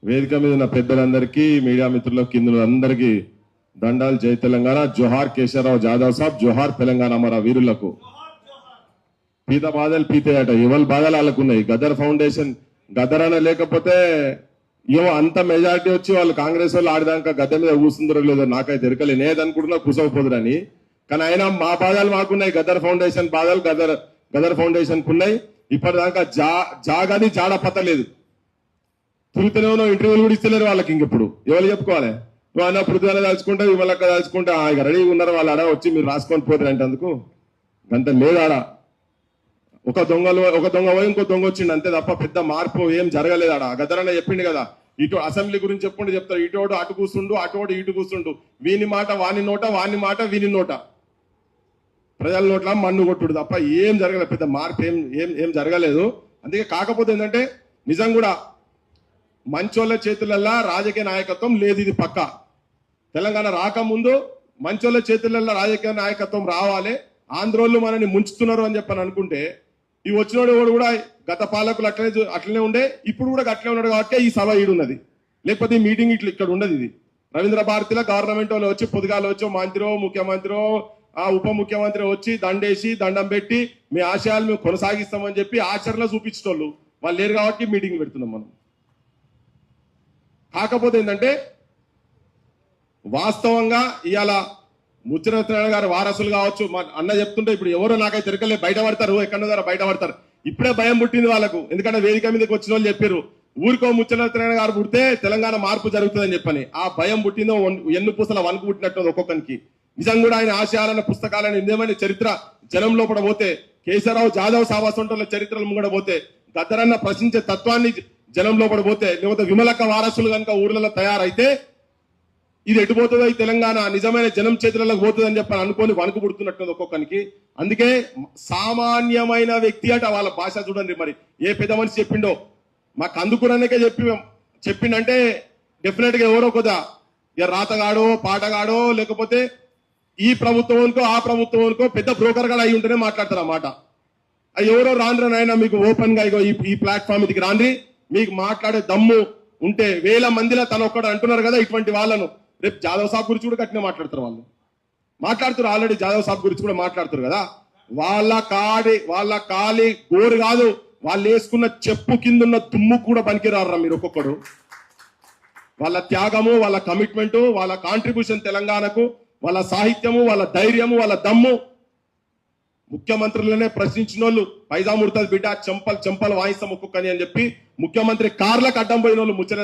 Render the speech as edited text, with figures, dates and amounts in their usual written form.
వేదిక మీద ఉన్న పెద్దలందరికీ మీడియా మిత్రులకు కింద అందరికీ దండాలు. జై తెలంగాణ. జోహార్ కేశవరావు జాదవ్ సాబ్. జోహార్ తెలంగాణ. మన వీరులకు పీత బాధలు పీతేయట. ఎవరి బాధలు వాళ్ళకున్నాయి. గదర్ ఫౌండేషన్ గదర్ అనే లేకపోతే ఏమో అంత మెజారిటీ వచ్చి వాళ్ళు కాంగ్రెస్ వాళ్ళు ఆడదాక గద్దె మీద కూర్చుందరో లేదో నాకైతే ఎరకలే. నేదనుకుంటున్నా కూసకపోదురని. కానీ అయినా మా బాధలు మాకున్నాయి. గదర్ ఫౌండేషన్ బాధలు గదర్ ఫౌండేషన్ కున్నాయి. ఇప్పటిదాకా జాగది జాడ పత్తలేదు. తిరుగుతూనే ఇంటర్వ్యూలు కూడా ఇస్తలేరు వాళ్ళకి. ఇంకెప్పుడు ఎవరు చెప్పుకోవాలి? నువ్వు అన్న పృథ్వీల దాచుకుంటే విమలక్క దాచుకుంటే ఇక రెడీగా ఉన్నారు వాళ్ళు. ఆడ వచ్చి మీరు రాసుకొని పోతారంటే అందుకు గంత లేదు. ఆడ ఒక దొంగ పోయి ఇంకో దొంగ వచ్చిండు అంతే తప్ప పెద్ద మార్పు ఏం జరగలేదు. ఆడ గదరన్న చెప్పిండు కదా, ఇటు అసెంబ్లీ గురించి చెప్పుకుంటూ చెప్తారు. ఇటోడు అటు కూర్చుండు, అటోడు ఇటు కూర్చుండు. వీని మాట వాని నోట, వాని మాట వీని నోట. ప్రజల నోట్ల మన్ను కొట్టుడు తప్ప ఏం జరగలేదు. పెద్ద మార్పు ఏం జరగలేదు. అందుకే కాకపోతే ఏంటంటే నిజం కూడా మంచోళ్ళ చేతులల్లా రాజకీయ నాయకత్వం లేదు. ఇది పక్క. తెలంగాణ రాకముందు మంచోళ్ళ చేతులల్లా రాజకీయ నాయకత్వం రావాలి. ఆంధ్రోళ్ళు మనని ముంచుతున్నారు అని చెప్పని అనుకుంటే ఈ వచ్చినోడు కూడా గత పాలకులు అట్లనే ఉండే, ఇప్పుడు కూడా అట్లే ఉన్నాడు కాబట్టి ఈ సభ ఈడున్నది. లేకపోతే ఈ మీటింగ్ ఇక్కడ ఉండదు. ఇది రవీంద్ర భారతిలో గవర్నమెంట్ వాళ్ళు వచ్చి పొద్దుగాలు వచ్చి మంత్రో ముఖ్యమంత్రో ఉప ముఖ్యమంత్రి వచ్చి దండేసి దండం పెట్టి మీ ఆశయాలు మేము కొనసాగిస్తామని చెప్పి ఆచరణలో చూపించేటోళ్ళు వాళ్ళు లేరు కాబట్టి మీటింగ్ పెడుతున్నాం మనం. కాకపోతే ఏంటంటే వాస్తవంగా ఇవాళ ముచ్చరత్నారాయణ గారు వారసులు కావచ్చు. మా అన్న చెప్తుంటే ఇప్పుడు ఎవరో నాకైతే తిరగలే బయట పడతారు, ఎక్కడో ద్వారా బయట పడతారు. ఇప్పుడే భయం పుట్టింది వాళ్ళకు. ఎందుకంటే వేదిక మీదకి వచ్చిన వాళ్ళు చెప్పారు ఊరికో ముచ్చరత్నారాయణ గారు పుడితే తెలంగాణ మార్పు జరుగుతుందని చెప్పని. ఆ భయం పుట్టిందో ఎన్ను పూసల వణుకు పుట్టినట్టు ఒక్కొక్కరికి. నిజం కూడా ఆయన ఆశయాలను పుస్తకాలను నిజమైన చరిత్ర జనం లోపల పోతే, కేశవరావు జాదవ్ సావాసంటోళ్ళ చరిత్రలు ముంగడ పోతే, గద్దరన్న ప్రశ్నించే తత్వాన్ని జనం లోపల పోతే, లేకపోతే విమలక్క వారసులు కనుక ఊర్లలో తయారైతే ఇది ఎటుపోతుందో ఈ తెలంగాణ నిజమైన జనం చేతులకు పోతుంది అని చెప్పని అనుకొని వణుకు పుడుతున్నట్టు ఒక్కొక్కరికి. అందుకే సామాన్యమైన వ్యక్తి అట వాళ్ళ భాష చూడండి. మరి ఏ పెద్ద మనిషి చెప్పిండో మాకు అందుకురానికే చెప్పిండంటే డెఫినెట్ గా ఎవరో కొద్దిగా ఇక రాతగాడో పాటగాడో లేకపోతే ఈ ప్రభుత్వంకో ఆ ప్రభుత్వంకో పెద్ద బ్రోకర్ గా అయి ఉంటేనే మాట్లాడతారు అన్నమాట. అది ఎవరో రాండ్రా నాయన మీకు ఓపెన్ గా ఇగో ఈ ప్లాట్ఫామ్ ఇదికి రాండ్రి, మీకు మాట్లాడే దమ్ము ఉంటే వేల మందిలో తను ఒక్కడు అంటున్నారు కదా ఇటువంటి వాళ్ళను. రేపు జాదవ్ సాబ్ గురించి కూడా గట్టినే మాట్లాడతారు వాళ్ళు. మాట్లాడుతారు ఆల్రెడీ జాదవ్ సాబ్ గురించి కూడా మాట్లాడుతారు కదా. వాళ్ళ కాలి గోరు కాదు, వాళ్ళు వేసుకున్న చెప్పు కింద దుమ్ము కూడా పనికిరారా మీరు ఒక్కొక్కడు. వాళ్ళ త్యాగము, వాళ్ళ కమిట్మెంట్, వాళ్ళ కాంట్రిబ్యూషన్ తెలంగాణకు, వాళ్ళ సాహిత్యము, వాళ్ళ ధైర్యము, వాళ్ళ దమ్ము. ముఖ్యమంత్రులనే ప్రశ్నించిన వాళ్ళు పైజా ముడతది బిడ్డ చెంపలు వాయిస్తాం ఒక్కొక్కని అని చెప్పి ముఖ్యమంత్రి కార్లకు అడ్డం పోయిన వాళ్ళు ముచ్చట